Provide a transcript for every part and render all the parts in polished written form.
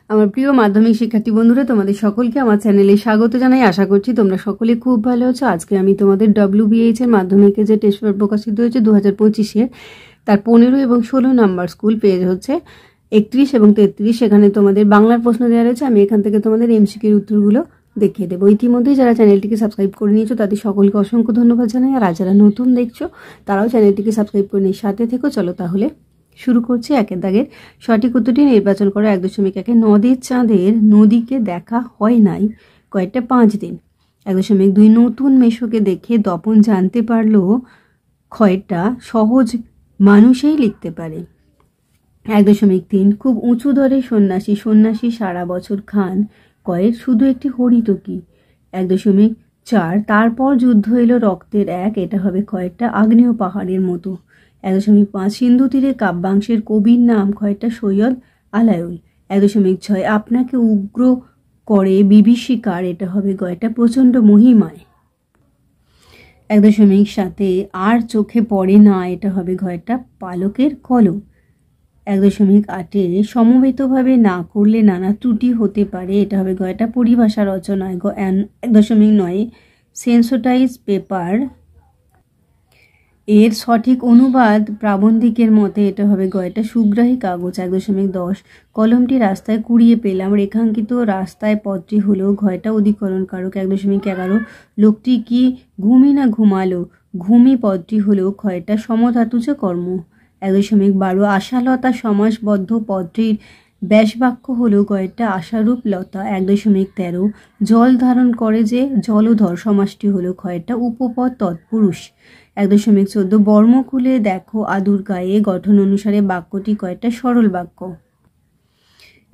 আমার প্রিয় মাধ্যমিক শিক্ষার্থী বন্ধুরা, তোমাদের সকলকে আমার চ্যানেলে স্বাগত জানাই। আশা করছি তোমরা সকলে খুব ভালো আছো। আজকে আমি তোমাদের WBH এর মাধ্যমিকে যে টেস্ট পেপার প্রকাশিত হয়েছে 2025-এর, তার 15 এবং 16 নাম্বার স্কুল পেজ হচ্ছে 31 এবং 33। সেখানে তোমাদের বাংলার প্রশ্ন দেওয়া রয়েছে। আমি এখান থেকে তোমাদের MCQর উত্তরগুলো দেখিয়ে দেবো। ইতিমধ্যেই যারা চ্যানেলটিকে সাবস্ক্রাইব করে নিয়েছো তাদের সকলকে অসংখ্য ধন্যবাদ জানাই। আর যারা নতুন দেখছো তারাও চ্যানেলটিকে সাবস্ক্রাইব করে নিয়ে সাথে থেকো। চলো তাহলে শুরু করছি। একের দাগের সঠিক উত্তরটি নির্বাচন করো। 1.1 নদের চাঁদের নদীকে দেখা হয় নাই কয়েকটা 5 দিন। 1.2 নতুন মেশোকে দেখে দপন জানতে পারলো কয়েকটা সহজ মানুষই লিখতে পারে। 1.3 খুব উঁচু দরে সন্ন্যাসী সারা বছর খান কয়ের শুধু একটি হরিতকি। 1.4 তারপর যুদ্ধ এলো রক্তের এক, এটা হবে কয়েকটা আগ্নেয় পাহাড়ের মতো। 1.5 সিন্ধু তীরে কাব্যাংশের কবির নাম কয়েকটা সৈয়দ আলাউল। 1.6 আপনাকে উগ্র করে বিভীষিকার, এটা হবে কয়েকটা প্রচণ্ড মহিমায়। 1.7 আর চোখে পড়ে না, এটা হবে কয়েকটা পালকের কলম। 1.8 সমবেতভাবে না করলে নানা ত্রুটি হতে পারে, এটা হবে কয়েকটা পরিভাষা রচনায়। 1.9 সেন্সোটাইজ পেপার এর সঠিক অনুবাদ প্রাবন্ধিকের মতে, এটা হবে কয়েকটা সুগ্রাহী কাগজ। 1.10 কলমটি রাস্তায় কুড়িয়ে পেলাম, রেখাঙ্কিত রাস্তায় পথটি হলো ঘয়টা অধিকরণ কারক। 1.11 লোকটি কি ঘুমি না ঘুমালো, ঘুমি পদটি হলো ক্ষয়টা সমধাতুজ কর্ম। 1.12 আশালতা সমাসবদ্ধ পদটির ব্যাসবাক্য হলো কয়েকটা আশারূপ লতা। 1.13 জল ধারণ করে যে জলধর সমাসটি হলো কয়েকটা উপপদ তৎপুরুষ। 1.14 বর্ম খুলে দেখো আদুর গায়ে, গঠন অনুসারে বাক্যটি কয়েকটা সরল বাক্য।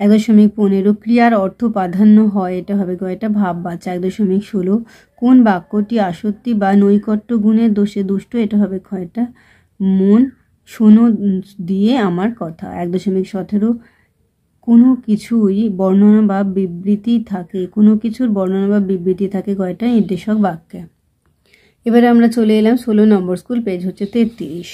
1.15 ক্রিয়ার অর্থ প্রাধান্য হয়, এটা হবে কয়েকটা ভাববাচ্চা। 1.16 কোন বাক্যটি আসক্তি বা নৈকট্য গুণের দোষে দুষ্ট, এটা হবে কয়েকটা মন শোনো দিয়ে আমার কথা। 1.17 কোনো কিছুই বর্ণনা বা বিবৃতি থাকে, কোনো কিছুর বর্ণনা বা বিবৃতি থাকে কয়েকটা নির্দেশক বাক্যে। এবারে আমরা চলে এলাম 16 নম্বর স্কুল পেজ হচ্ছে 33।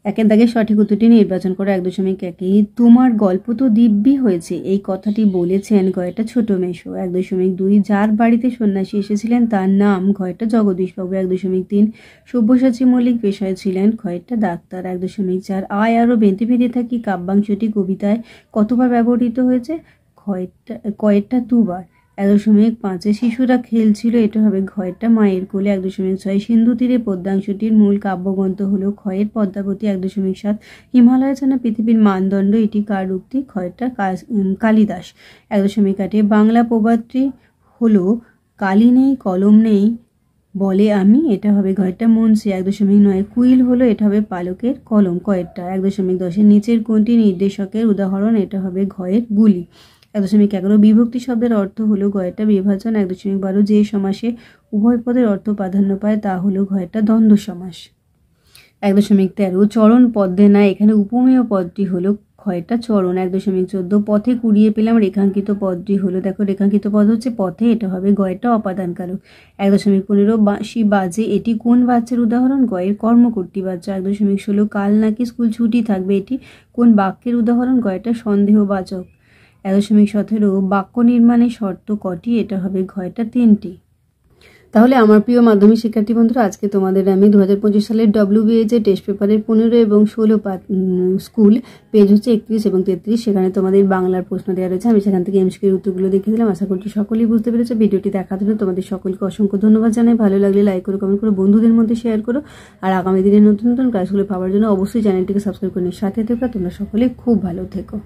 একের দাগে সঠিক উত্তরটি নির্বাচন করে। 1.1 তোমার গল্প তো দিব্যি হয়েছে, এই কথাটি বলেছেন কয়েকটা ছোট মেশো। 1.2 যার বাড়িতে সন্ন্যাসী এসেছিলেন তার নাম কয়েকটা জগদীশবাবু। 1.3 সব্যসাচী মল্লিক পেশায় ছিলেন কয়েকটা ডাক্তার। 1.4 আয় আরও বেঁধে বেঁধে থাকি কাব্যাংশটি কবিতায় কতবার ব্যবহৃত হয়েছে, কয়েকটা 2বার। 1.5 শিশুরা খেলছিল, এটা হবে ঘয়েরটা মায়ের কোলে। 1.6 সিন্ধু তীরে পদ্যাংশটির মূল কাব্যগ্রন্থ হলো ক্ষয়ের পদ্মাবতী। 1.7 হিমালয় ছাড়া পৃথিবীর মানদণ্ড, এটি কার উক্তি, ক্ষয়েরটা কালিদাস। 1.8 বাংলা প্রবাদটি হলো কালি নেই কলম নেই বলে আমি, এটা হবে ঘয়েরটা মুন্সি। 1.9 কুইল হলো, এটা হবে পালকের কলম কয়েকটা। 1.10 নিচের কোনটি নির্দেশকের উদাহরণ, এটা হবে ঘয়ের গুলি। 1.11 বিভক্তি শব্দের অর্থ হলো গয়েরটা বিভাজন। 1.12 যে সমাসে উভয় পদের অর্থ প্রাধান্য পায় তা হলো ঘয়েরটা দ্বন্দ্ব সমাস। 1.13 চরণ পদ্মে না, এখানে উপমেয় পদটি হলো ক্ষয়টা চরণ। 1.14 পথে কুড়িয়ে পেলাম, রেখাঙ্কিত পদটি হলো, দেখো রেখাঙ্কিত পদ হচ্ছে পথে, এটা হবে গয়েরটা অপাদান কারক। 1.15 বাঁশি বাজে, এটি কোন বাচ্চার উদাহরণ, গয়ের কর্মকর্তী বাচ্চা। 1.16 কাল নাকি স্কুল ছুটি থাকবে, এটি কোন বাক্যের উদাহরণ, গয়েরটা সন্দেহবাচক। 1.17 বাক্য নির্মাণের শর্ত কটি, এটা হবে ঘয়টা 3টি। তাহলে আমার প্রিয় মাধ্যমিক শিক্ষার্থী বন্ধুরা, আজকে তোমাদের আমি 2025 সালের WBH এর টেস্ট পেপারের 15 এবং 16 স্কুল পেজ হচ্ছে 31 এবং 33, সেখানে তোমাদের বাংলার প্রশ্ন দেওয়া রয়েছে। আমি সেখান থেকে MCQর উত্তরগুলো দেখিয়ে দিলাম। আশা করছি সকলেই বুঝতে পেরেছো। ভিডিওটি দেখার জন্য তোমাদের সকলকে অসংখ্য ধন্যবাদ জানাই। ভালো লাগলে লাইক করো, কমেন্ট করো, বন্ধুদের মধ্যে শেয়ার করো। আর আগামী দিনে নতুন নতুন ক্লাসগুলো পাওয়ার জন্য অবশ্যই চ্যানেলটিকে সাবস্ক্রাইব করে সাথে থেকো। তোমরা সকলে খুব ভালো থেকো।